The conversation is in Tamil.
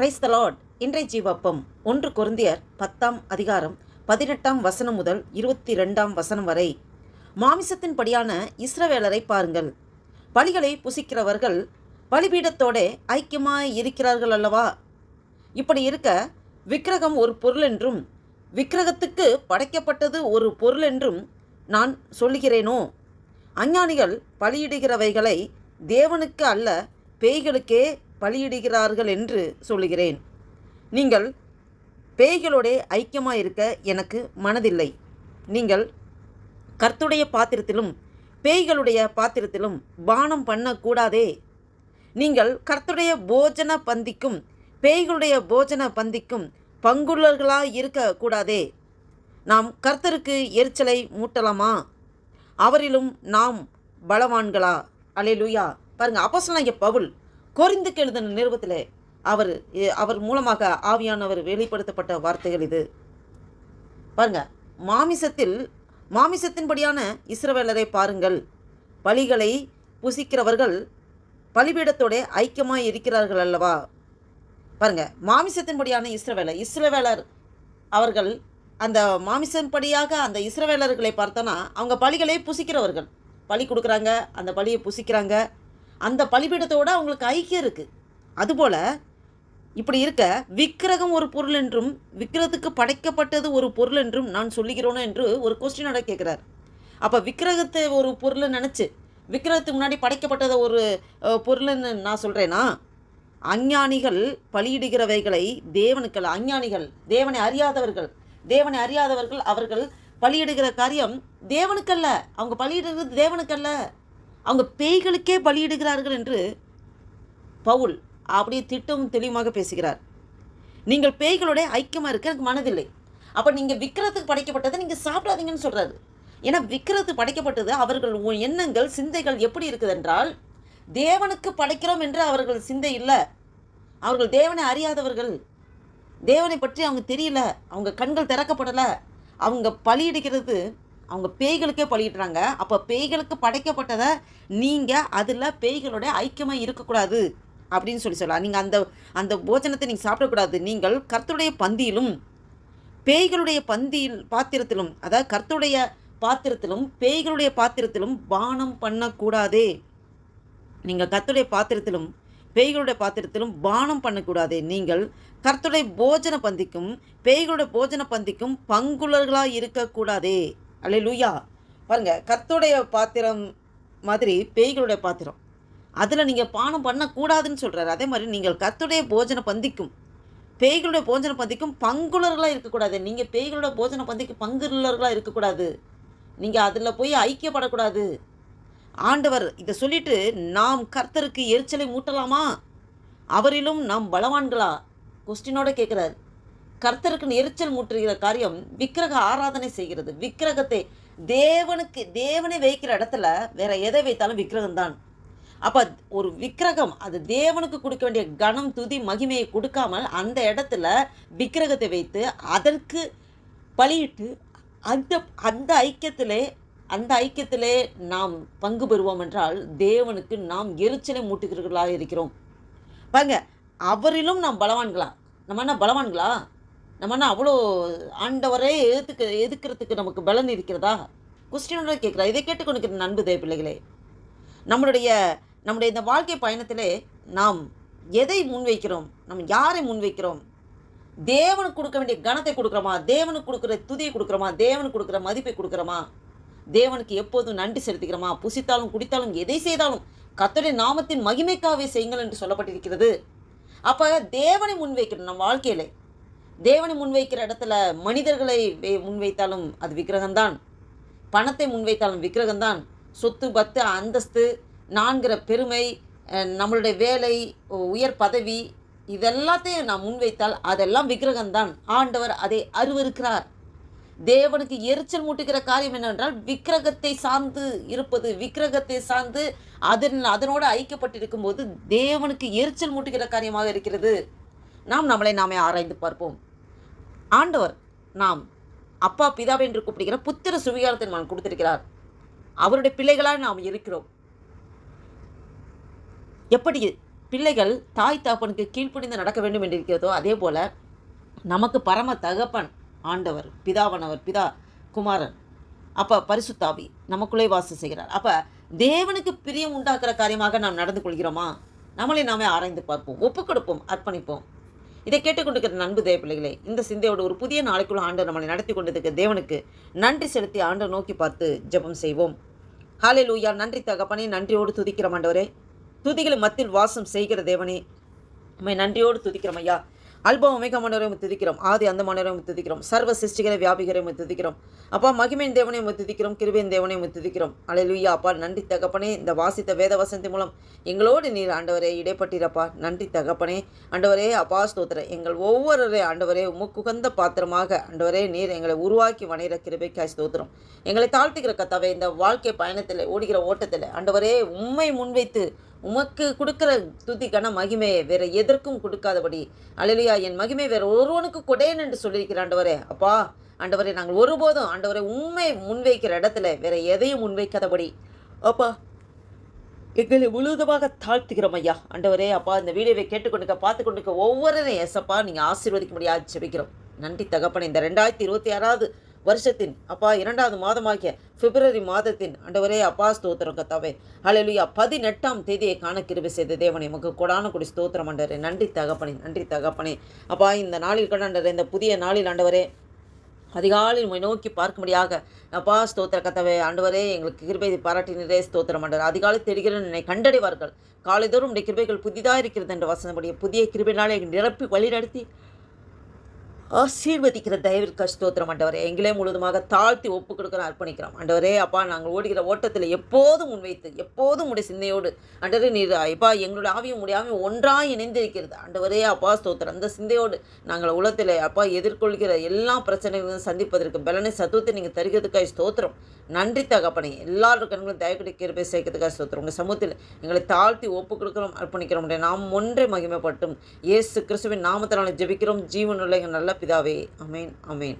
Praise the Lord. இன்றைய ஜீவப்பம் 1 கொரிந்தியர் 10ஆம் அதிகாரம் 18ஆம் வசனம் முதல் 22ஆம் வசனம் வரை. மாமிசத்தின்படியான இஸ்ரவேலரை பாருங்கள். பலிகளை புசிக்கிறவர்கள் பலிபீடத்தோட ஐக்கியமாய் இருக்கிறார்கள் அல்லவா? இப்படி இருக்க விக்கிரகம் ஒரு பொருள் என்றும் விக்கிரகத்துக்கு படைக்கப்பட்டது ஒரு பொருள் என்றும் நான் சொல்லுகிறேனோ? அஞ்ஞானிகள் பலியிடுகிறவைகளை தேவனுக்கு அல்ல பேய்களுக்கே பலியிடுகிறார்கள் என்று சொல்லுகிறேன். நீங்கள் பேய்களோட ஐக்கியமாயிருக்க எனக்கு மனதில்லை. நீங்கள் கர்த்தருடைய பாத்திரத்திலும் பேய்களுடைய பாத்திரத்திலும் பானம் பண்ணக்கூடாதே. நீங்கள் கர்த்தருடைய போஜன பந்திக்கும் பேய்களுடைய போஜன பந்திக்கும் பங்குள்ளர்களாக இருக்கக்கூடாதே. நாம் கர்த்தருக்கு எரிச்சலை மூட்டலாமா? அவரிலும் நாம் பலவான்களா? அல்லேலூயா. பாருங்கள், அப்போஸ்தலனாகிய பவுல் கொரிந்துக்கு எழுதின நிருபத்திலே அவர் மூலமாக ஆவியானவர் வெளிப்படுத்தப்பட்ட வார்த்தைகள் இது. பாருங்க, மாமிசத்தின்படியான இஸ்ரவேலரை பாருங்கள். பலிகளை புசிக்கிறவர்கள் பலிபீடத்தோட ஐக்கியமாய் இருக்கிறார்கள் அல்லவா? பாருங்க, மாமிசத்தின்படியான இஸ்ரவேலர் அவர்கள் அந்த மாமிசன்படியாக அந்த இஸ்ரவேலர்களை பார்த்தோன்னா அவங்க பலிகளை புசிக்கிறவர்கள். பலி கொடுக்குறாங்க, அந்த பலியை புசிக்கிறாங்க, அந்த பலிபீடத்தோடு அவங்களுக்கு ஐக்கியம் இருக்குது. அதுபோல் இப்படி இருக்க விக்கிரகம் ஒரு பொருள் என்றும் விக்கிரகத்துக்கு படைக்கப்பட்டது ஒரு பொருள் என்றும் நான் சொல்லுகிறோன்னு என்று ஒரு கொஸ்டினோட கேட்குறார். அப்போ விக்கிரகத்தை ஒரு பொருள் நினச்சி விக்கிரகத்துக்கு முன்னாடி படைக்கப்பட்டதை ஒரு பொருள்னு நான் சொல்கிறேன்னா? அஞ்ஞானிகள் பலியிடுகிறவைகளை தேவனுக்கல்ல. அஞ்ஞானிகள் தேவனை அறியாதவர்கள் அவர்கள் பலியிடுகிற காரியம் தேவனுக்கல்ல. அவங்க பலியிடுகிறது தேவனுக்கல்ல, அவங்க பேய்களுக்கே பலியிடுகிறார்கள் என்று பவுல் அப்படியே திட்டமும் தெளிவாக பேசுகிறார். நீங்கள் பேய்களோட ஐக்கியமாக இருக்க எனக்கு மனதில்லை. அப்போ நீங்கள் விக்கிரகத்துக்கு படைக்கப்பட்டதை நீங்கள் சாப்பிடாதீங்கன்னு சொல்கிறாரு. ஏன்னா விக்கிரகத்துக்கு படைக்கப்பட்டது அவர்கள் எண்ணங்கள் சிந்தைகள் எப்படி இருக்குது என்றால் தேவனுக்கு படைக்கிறோம் என்று அவர்கள் சிந்தை இல்லை. அவர்கள் தேவனை அறியாதவர்கள், தேவனை பற்றி அவங்க தெரியல, அவங்க கண்கள் திறக்கப்படலை. அவங்க பலியிடுகிறது அவங்க பேய்களுக்கே பலியிடுறாங்க. அப்போ பேய்களுக்கு படைக்கப்பட்டதை நீங்கள் அதில் பேய்களோட ஐக்கியமாக இருக்கக்கூடாது அப்படின்னு சொல்லலாம். நீங்கள் அந்த போஜனத்தை நீங்கள் சாப்பிடக்கூடாது. நீங்கள் கர்த்தருடைய பந்தியிலும் பேய்களுடைய பாத்திரத்திலும், அதாவது கர்த்தருடைய பாத்திரத்திலும் பேய்களுடைய பாத்திரத்திலும் பானம் பண்ணக்கூடாதே. நீங்கள் கர்த்தருடைய பாத்திரத்திலும் பேய்களுடைய பாத்திரத்திலும் பானம் பண்ணக்கூடாதே. நீங்கள் கர்த்தருடைய போஜன பந்திக்கும் பேய்களுடைய போஜன பந்திக்கும் பங்குள்ளர்களாக இருக்கக்கூடாதே. அல்லேலூயா. பாருங்கள், கர்த்தருடைய பாத்திரம் மாதிரி பேய்களுடைய பாத்திரம், அதில் நீங்கள் பானம் பண்ணக்கூடாதுன்னு சொல்கிறாரு. அதே மாதிரி நீங்கள் கர்த்தருடைய போஜன பந்திக்கும் பேய்களுடைய போஜன பந்திக்கும் பங்குள்ளர்களாக இருக்கக்கூடாது. நீங்கள் பேய்களுடைய போஜன பந்திக்கு பங்குள்ளர்களாக இருக்கக்கூடாது. நீங்கள் அதில் போய் ஐக்கியப்படக்கூடாது. ஆண்டவர் இதை சொல்லிட்டு நாம் கர்த்தருக்கு எரிச்சலை மூட்டலாமா? அவரிலும் நாம் பலவான்களா? கொஸ்டினோட கேட்குறாரு. கர்த்தருக்கு எரிச்சல் மூட்டுகிற காரியம் விக்கிரக ஆராதனை செய்கிறது. விக்கிரகத்தை தேவனை வைக்கிற இடத்துல வேற எதை வைத்தாலும் விக்கிரகம்தான். அப்போ ஒரு விக்கிரகம் அது தேவனுக்கு கொடுக்க வேண்டிய கனம் துதி மகிமையை கொடுக்காமல் அந்த இடத்துல விக்கிரகத்தை வைத்து அதற்கு பலியிட்டு அந்த ஐக்கியத்திலே நாம் பங்கு பெறுவோம் என்றால் தேவனுக்கு நாம் எரிச்சலை மூட்டுகிறவர்களாக இருக்கிறோம். பாருங்க, அவரிலும் நாம் பலவான்களா? நம்ம என்ன பலவான்களா? நம்ம என்ன அவ்வளோ ஆண்டவரே எதுக்கிறதுக்கு நமக்கு பலன் இருக்கிறதா? கொஸ்டினோட கேட்குறா. இதை கேட்டுக்கொண்டு நண்பு தேவ பிள்ளைகளே, நம்முடைய இந்த வாழ்க்கை பயணத்திலே நாம் எதை முன்வைக்கிறோம்? நம்ம யாரை முன்வைக்கிறோம்? தேவனுக்கு கொடுக்க வேண்டிய கணத்தை கொடுக்குறோமா? தேவனுக்கு கொடுக்குற துதியை கொடுக்குறோமா? தேவனுக்கு கொடுக்குற மதிப்பை கொடுக்குறோமா? தேவனுக்கு எப்போதும் நன்றி செலுத்திக்கிறோமா? புசித்தாலும் குடித்தாலும் எதை செய்தாலும் கர்த்தருடைய நாமத்தின் மகிமைக்காகவே செய்யுங்கள் என்று சொல்லப்பட்டிருக்கிறது. அப்போ தேவனை முன்வைக்கிறோம். நம்ம வாழ்க்கையில் தேவனை முன்வைக்கிற இடத்துல மனிதர்களை முன்வைத்தாலும் அது விக்கிரகம்தான். பணத்தை முன்வைத்தாலும் விக்கிரகம்தான். சொத்து பத்து அந்தஸ்து நான்கிற பெருமை, நம்மளுடைய வேலை உயர் பதவி, இதெல்லாத்தையும் நாம் முன்வைத்தால் அதெல்லாம் விக்கிரகம்தான். ஆண்டவர் அதை அருவருக்கிறார். தேவனுக்கு எரிச்சல் மூட்டுகிற காரியம் என்னவென்றால் விக்கிரகத்தை சார்ந்து இருப்பது. விக்கிரகத்தை சார்ந்து அதனோடு ஐக்கியப்பட்டிருக்கும் போது தேவனுக்கு எரிச்சல் மூட்டுகிற காரியமாக இருக்கிறது. நம்மளை நாமே ஆராய்ந்து பார்ப்போம். ஆண்டவர் நாம் அப்பா பிதாவை என்று கூப்பிடுகிற புத்திர சுவிகாரத்தை நான் கொடுத்திருக்கிறார். அவருடைய பிள்ளைகளாக நாம் இருக்கிறோம். எப்படி பிள்ளைகள் தாய் தாப்பனுக்கு கீழ்ப்படிந்து நடக்க வேண்டும் என்று இருக்கிறதோ அதே போல் நமக்கு பரம தகப்பன் ஆண்டவர், பிதாவானவர், பிதா, குமாரன், அப்போ பரிசுத்தாவி நமக்குள்ளே வாசம் செய்கிறார். அப்போ தேவனுக்கு பிரியம் உண்டாக்குற காரியமாக நாம் நடந்து கொள்கிறோமா? நம்மளை நாமே ஆராய்ந்து பார்ப்போம், ஒப்புக் கொடுப்போம், அர்ப்பணிப்போம். இதை கேட்டுக்கொண்டிருக்கிற நண்பு தேவ பிள்ளைகளே, இந்த சிந்தையோடு ஒரு புதிய நாளைக்குள்ள ஆண்டவர் நம்மளை நடத்தி கொண்டிருக்க தேவனுக்கு நன்றி செலுத்தி ஆண்டவர் நோக்கி பார்த்து ஜெபம் செய்வோம். ஹல்லேலூயா. நன்றி தகப்பனே, நன்றியோடு துதிக்கிறோம் ஆண்டவரே. துதிகளை மத்தியில் வாசம் செய்கிற தேவனே, உம்மை நன்றியோடு துதிக்கிறோம் ஐயா. அல்பா ஒமேகா மன்னரையும் துதிக்கிறோம், ஆதி அந்த மன்னரையும் துதிக்கிறோம், சர்வ சிருஷ்டிகளை வியாபிகரையும் துதிக்கிறோம். அப்பா மகிமையின் தேவனையும் துதிக்கிறோம், கிருபையின் தேவனையும் துதிக்கிறோம். அல்லேலூயா. அப்பா நன்றி தகப்பனே, இந்த வாசித்த வேத வசனத்தின் மூலம் எங்களோடு நீர் ஆண்டவரே இடைப்பட்டீரப்பா. நன்றி தகப்பனே. ஆண்டவரே அப்பா ஸ்தோத்திரம். எங்கள் ஒவ்வொருவரே ஆண்டவரே உமக்குகந்த பாத்திரமாக ஆண்டவரே நீர் எங்களை உருவாக்கி வணைகிற கிருபைக்காய் ஸ்தோத்திரம். எங்களை தாழ்த்துகிற கத்தாவே, இந்த வாழ்க்கை பயணத்தில் ஓடுகிற ஓட்டத்தில் ஆண்டவரே உம்மை முன்வைத்து உமக்கு கொடுக்குற துதி கன மகிமையை வேறு எதற்கும் கொடுக்காதபடி, அல்லேலூயா, என் மகிமை வேறு ஒருவனுக்கு கொடேன் என்று சொல்லியிருக்கிற ஆண்டவரே. அப்பா ஆண்டவரே, நாங்கள் ஒருபோதும் ஆண்டவரே உண்மை முன்வைக்கிற இடத்துல வேற எதையும் முன்வைக்காதபடி அப்பா எங்களை முழுவதுமாக தாழ்த்துக்கிறோம் ஐயா. ஆண்டவரே அப்பா, இந்த வீடியோவை கேட்டுக்கொண்டுக்க பார்த்து கொண்டுக்க ஒவ்வொருவரையும் ஏசப்பா நீங்கள் ஆசீர்வதிக்க முடியாது ஜெபிக்கிறோம். நன்றி தகப்பனே. இந்த 2026 வருஷத்தின் அப்பா 2வது மாதமாகிய பிப்ரவரி மாதத்தின் ஆண்டவரே அப்பா ஸ்தோத்திரம் கத்தாவே. ஹல்லேலூயா. 18ஆம் தேதியை காண கிருபை செய்த தேவனே உமக்கு கொடான கொடி ஸ்தோத்திரம் ஆண்டவரே. நன்றி தகப்பனே, நன்றி தகப்பனே. அப்பா இந்த நாளில் கொண்டாண்டவரே, இந்த புதிய நாளில் ஆண்டவரே அதிகாலையில் உம்மை நோக்கி பார்க்கும்படியாக அப்பா ஸ்தோத்திர கத்தாவே ஆண்டவரே எங்களுக்கு கிருபை பாராட்டினரே ஸ்தோத்திரம் ஆண்டவர். அதிகாலை தெரிகிற என்னை கண்டடைவார்கள், காலைதோறும் உடைய கிருபைகள் புதிதாக இருக்கிறது என்ற வசனப்படிய புதிய கிருபையினாலே நிரப்பி வழிநடத்தி ஆசீர்வதிக்கிற தயவிற்கு ஸ்தோத்திரம் ஆண்டவரே. எங்களே முழுவதுமாக தாழ்த்தி ஒப்பு கொடுக்குற அர்ப்பணிக்கிறோம் ஆண்டவரே. அப்பா நாங்கள் ஓடுகிற ஓட்டத்தில் எப்போதும் முன்வைத்து எப்போதும் உடைய சிந்தையோடு ஆண்டவரே நீர் அப்பா எங்களுடைய ஆவியும் உடைய ஆவியும் ஒன்றாக இணைந்திருக்கிறது ஆண்டவரே. அப்பா ஸ்தோத்திரம். அந்த சிந்தையோடு நாங்கள் உலகத்தில் அப்பா எதிர்கொள்கிற எல்லா பிரச்சனைகளையும் சந்திப்பதற்கு பலனை சத்துவத்தை நீங்கள் தருகிறதுக்காக ஸ்தோத்திரம். நன்றி தகப்பனே. எல்லாரும் கண்களும் தயக்கடி கிருபை சேர்க்கிறதுக்காக ஸ்தோத்திரம். உங்கள் சமூகத்தில் எங்களை தாழ்த்தி ஒப்பு கொடுக்கிறோம் அர்ப்பணிக்கிறோம். நாம் ஒன்றே மகிமைப்பட்டும் இயேசு கிறிஸ்துவின் நாமத்தினால ஜெபிக்கிறோம் ஜீவனுள்ள நல்ல பிதாவே. அமேன், அமேன்.